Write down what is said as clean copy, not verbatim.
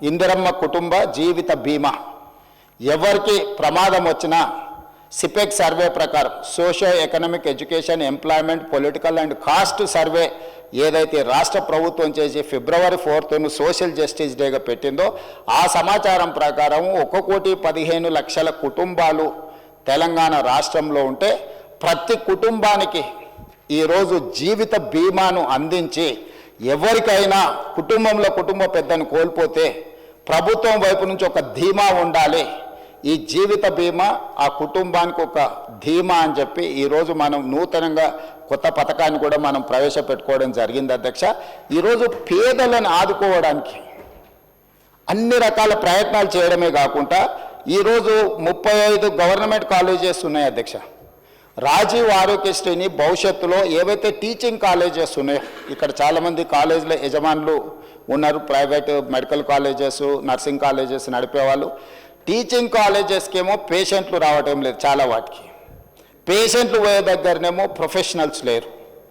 ఇందిరమ్మ కుటుంబ జీవిత బీమా. ఎవరికి ప్రమాదం వచ్చినా సిపెక్ సర్వే ప్రకారం socio economic education employment political and caste survey ఏదైతే రాష్ట్ర ప్రభుత్వం చేసి ఫిబ్రవరి 4th సోషల్ జస్టిస్ డేగా పెట్టిందో ఆ సమాచారం ప్రకారం 1,15,00,000 కుటుంబాలు తెలంగాణ రాష్ట్రంలో ఉంటే ప్రతి కుటుంబానికి ఈరోజు జీవిత బీమాను అందించి ఎవరికైనా కుటుంబ పెద్దను కోల్పోతే ప్రభుత్వం వైపు నుంచి ఒక ధీమా ఉండాలి, ఈ జీవిత బీమా ఆ కుటుంబానికి ఒక ధీమా అని చెప్పి ఈరోజు మనం నూతనంగా కొత్త పథకాన్ని కూడా మనం ప్రవేశపెట్టుకోవడం జరిగింది అధ్యక్ష. ఈరోజు పేదలను ఆదుకోవడానికి అన్ని రకాల ప్రయత్నాలు చేయడమే కాకుండా ఈరోజు 35 గవర్నమెంట్ కాలేజెస్ ఉన్నాయి అధ్యక్ష. రాజీవ్ ఆరోగ్యశ్రీని భవిష్యత్తులో ఏవైతే టీచింగ్ కాలేజెస్ ఉన్నాయో, ఇక్కడ చాలామంది కాలేజీల యజమానులు ఉన్నారు, private medical colleges nursing colleges నడిపేవాళ్ళు. టీచింగ్ కాలేజెస్కి ఏమో పేషెంట్లు రావటం లేదు, చాలా వాటికి పేషెంట్లు పోయే దగ్గరనేమో ప్రొఫెషనల్స్ లేరు.